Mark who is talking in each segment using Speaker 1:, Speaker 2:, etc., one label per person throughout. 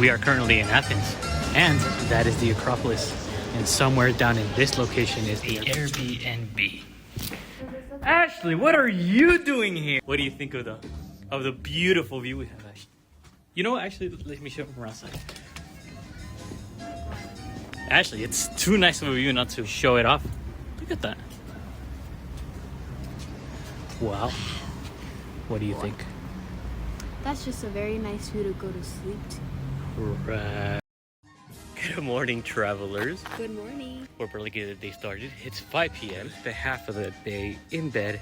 Speaker 1: We are currently in Athens, and that is the Acropolis. And somewhere down in this location is the Airbnb. Ashley, what are you doing here? What do you think of the beautiful view we have, Ashley? You know what? Actually, let me show it from around side. Ashley, it's too nice of a view not to show it off. Look at that. Wow. What do you think?
Speaker 2: That's just a very nice view to go to sleep to.
Speaker 1: Right. Good morning, travelers.
Speaker 2: Good morning.
Speaker 1: We're barely getting the day started. It's 5 p.m. The half of the day in bed,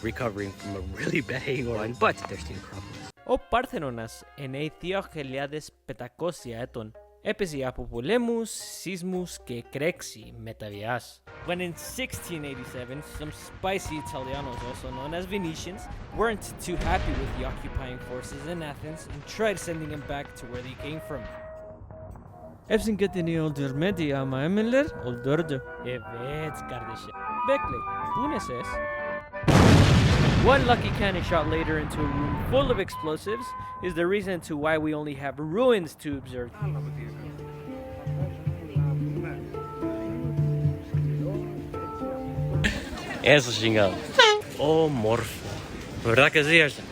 Speaker 1: recovering from a really bad hangover, but there's the Acropolis.
Speaker 3: Ο Πάρθενωνας εννοεί 2.500 έτων έπαιζε από πολέμους, σεισμούς και κρέξη μεταβιάς. When in 1687, some spicy Italianos, also known as Venetians, weren't too happy with the occupying forces in Athens and tried sending them back to where they came from. Efsin getini öldürmedi ama emirler öldürdü. Evet kardeşim. Bekle, bu ne ses? One lucky cannon shot later into a room full of explosives is the reason to why we only have ruins to observe.
Speaker 1: Eso chingado. Oh, morfo. ¿Verdad que sí, Ashley?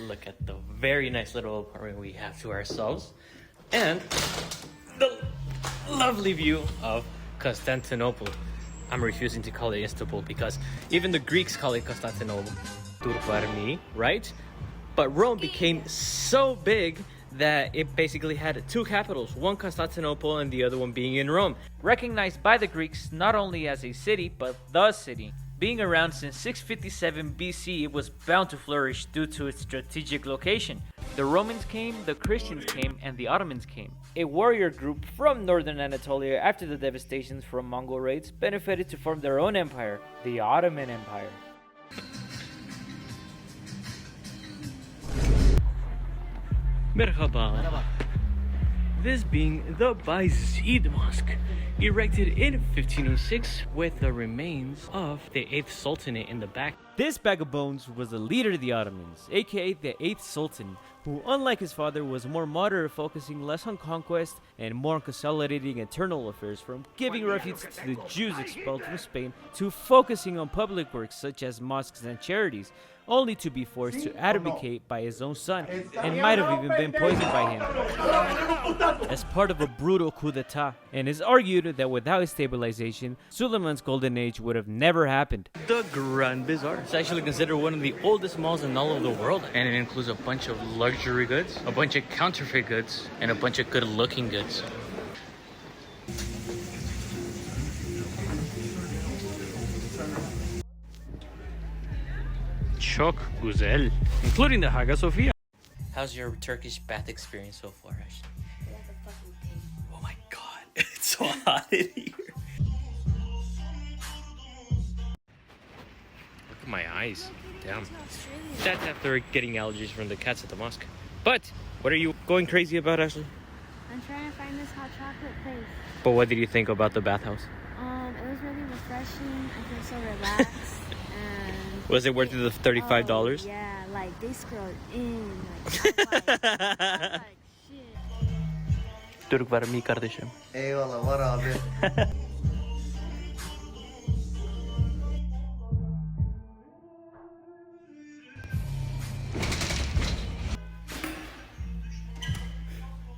Speaker 1: Look at the very nice little apartment we have to ourselves, and the lovely view of Constantinople. I'm refusing to call it Istanbul because even the Greeks call it Constantinople. Turk, right? But Rome became so big that it basically had two capitals, one Constantinople and the other one being in Rome.
Speaker 3: Recognized by the Greeks not only as a city, but the city. Being around since 657 BC, it was bound to flourish due to its strategic location. The Romans came, the Christians came, and the Ottomans came. A warrior group from northern Anatolia, after the devastations from Mongol raids, benefited to form their own empire, the Ottoman Empire.
Speaker 1: Merhaba. This being the Bayezid Mosque, erected in 1506 with the remains of the 8th Sultanate in the back.
Speaker 3: This bag of bones was the leader of the Ottomans, aka the 8th Sultan, who, unlike his father, was more moderate, focusing less on conquest and more on consolidating internal affairs, from giving refuge to the Jews expelled from Spain to focusing on public works such as mosques and charities, only to be forced to abdicate by his own son, and might have even been poisoned by him as part of a brutal coup d'etat. And it's argued that without his stabilization, Suleiman's golden age would have never happened.
Speaker 1: The Grand Bazaar. It's actually considered one of the oldest malls in all of the world, and it includes a bunch of luxury goods, a bunch of counterfeit goods, and a bunch of good-looking goods. Çok güzel, including the Hagia Sophia. How's your Turkish bath experience so far, Ashley? Oh my god, it's so hot in here. Look at my eyes. Damn. That's after getting allergies from the cats at the mosque. But what are you going crazy about, Ashley?
Speaker 2: I'm trying to find this hot chocolate place.
Speaker 1: But what did you think about the bathhouse?
Speaker 2: It was really refreshing. I feel so relaxed.
Speaker 1: Was it worth the $35?
Speaker 2: Oh, yeah, like they scrolled in. Like shit.
Speaker 1: Turk var mı kardeşim?
Speaker 4: Eyvallah var abi.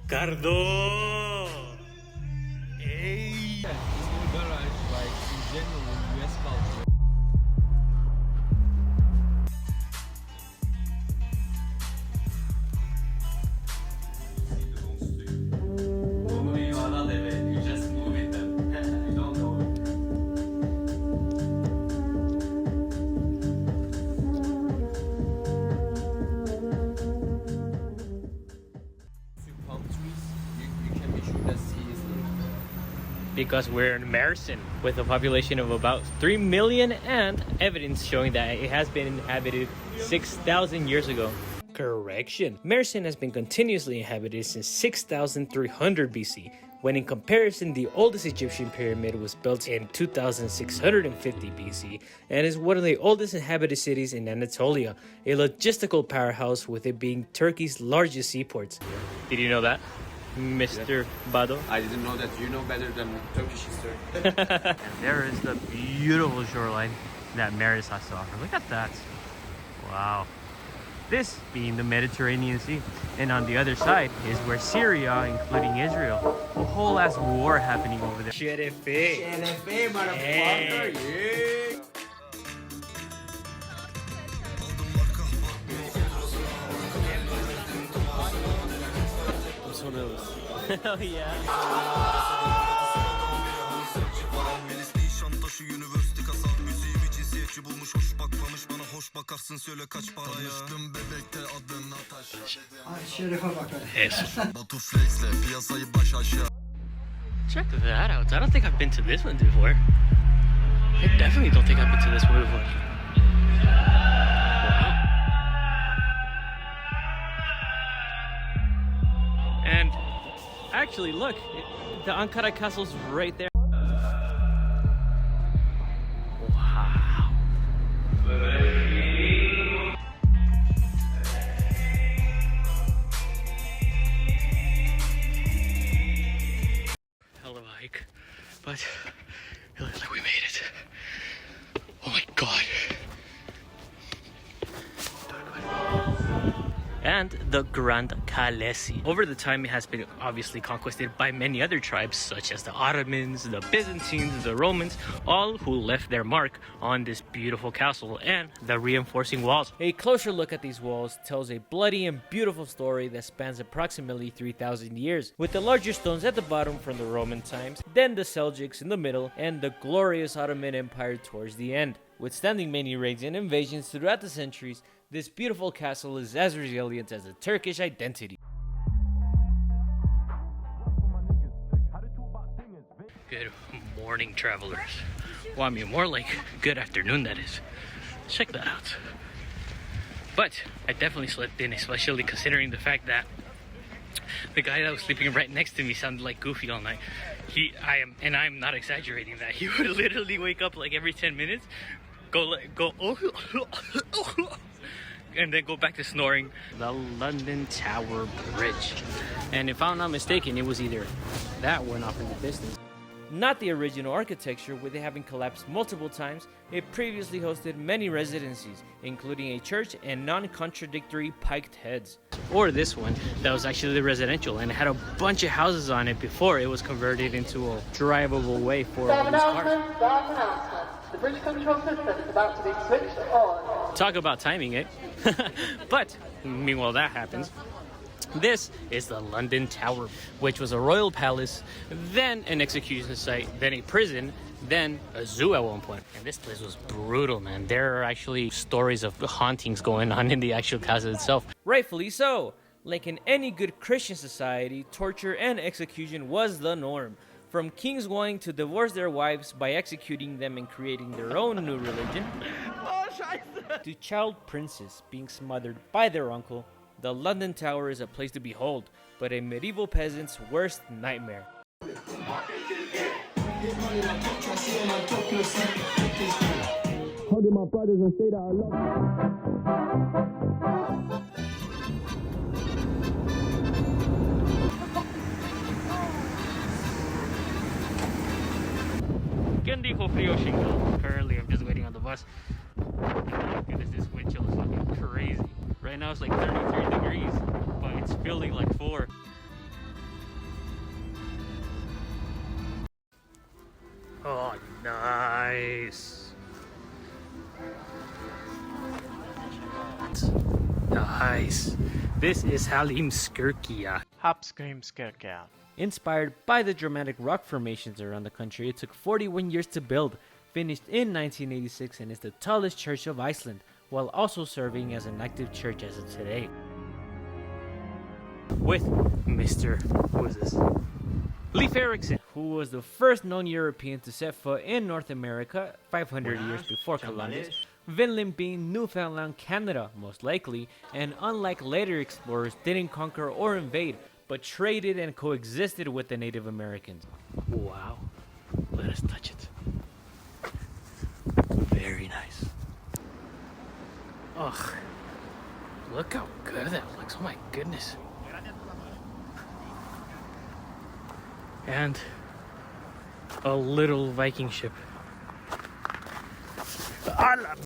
Speaker 1: Cardo! Hey!
Speaker 5: Garage, like in general, US culture.
Speaker 1: Because we're in Mersin with a population of about 3 million and evidence showing that it has been inhabited 6,000 years ago.
Speaker 3: Correction. Mersenne has been continuously inhabited since 6300 BC, when in comparison the oldest Egyptian pyramid was built in 2650 BC and is one of the oldest inhabited cities in Anatolia, a logistical powerhouse with it being Turkey's largest seaports. Did you know that, Mr. Bado?
Speaker 5: I didn't know that. You know better than Turkish history.
Speaker 3: And there is the beautiful shoreline that Maris has to offer. Look at that. Wow. This being the Mediterranean Sea. And on the other side is where Syria, including Israel, a whole ass war happening over there. Sherife.
Speaker 5: NFA, motherfucker. Yeah.
Speaker 3: What's one of those? Oh yeah. Check that out. I don't think I've been to this one before. I definitely don't think I've been to this one before. Wow. And actually, look, the Ankara Castle's right there. Wow. Hell of a hike, but it looks like we made it. Oh my god. And the Grand Kalesi. Over the time, it has been obviously conquered by many other tribes, such as the Ottomans, the Byzantines, the Romans, all who left their mark on this beautiful castle and the reinforcing walls. A closer look at these walls tells a bloody and beautiful story that spans approximately 3,000 years, with the larger stones at the bottom from the Roman times, then the Seljuks in the middle, and the glorious Ottoman Empire towards the end. Withstanding many raids and invasions throughout the centuries, this beautiful castle is as resilient as a Turkish identity. Good morning, travelers. Well, I mean, more like good afternoon, that is. Check that out. But I definitely slept in, especially considering the fact that the guy that was sleeping right next to me sounded like Goofy all night. I'm not exaggerating that. He would literally wake up like every 10 minutes, go, and then go back to snoring. The London Tower Bridge. And if I'm not mistaken, it was either that one off in the distance. Not the original architecture, with it having collapsed multiple times. It previously hosted many residencies, including a church and non-contradictory piked heads. Or this one, that was actually residential and had a bunch of houses on it before it was converted into a drivable way for all these cars.
Speaker 4: The bridge control system is about to be switched on.
Speaker 3: Talk about timing it. But meanwhile that happens, this is the London Tower, which was a royal palace, then an execution site, then a prison, then a zoo at one point. And this place was brutal, man. There are actually stories of hauntings going on in the actual castle itself. Rightfully so. Like in any good Christian society, torture and execution was the norm. From kings wanting to divorce their wives by executing them and creating their own new religion, to child princes being smothered by their uncle, the London Tower is a place to behold, but a medieval peasant's worst nightmare. Hugging my brothers and say that I love Currently, I'm just waiting on the bus. Goodness, this wind chill is fucking crazy. Right now it's like 33 degrees, but it's feeling like 4. Oh, nice. Nice. This is Halim Skirkia.
Speaker 6: Hapskrimskirkia.
Speaker 3: Inspired by the dramatic rock formations around the country, it took 41 years to build, finished in 1986, and is the tallest church of Iceland, while also serving as an active church as of today. With Mr. who is this? Leif Erikson, who was the first known European to set foot in North America 500 years before Columbus, Vinland being Newfoundland, Canada, most likely, and unlike later explorers, didn't conquer or invade, but traded and coexisted with the Native Americans.
Speaker 1: Wow. Let us touch it. Very nice. Ugh. Look how good that looks. Oh my goodness. And a little Viking ship.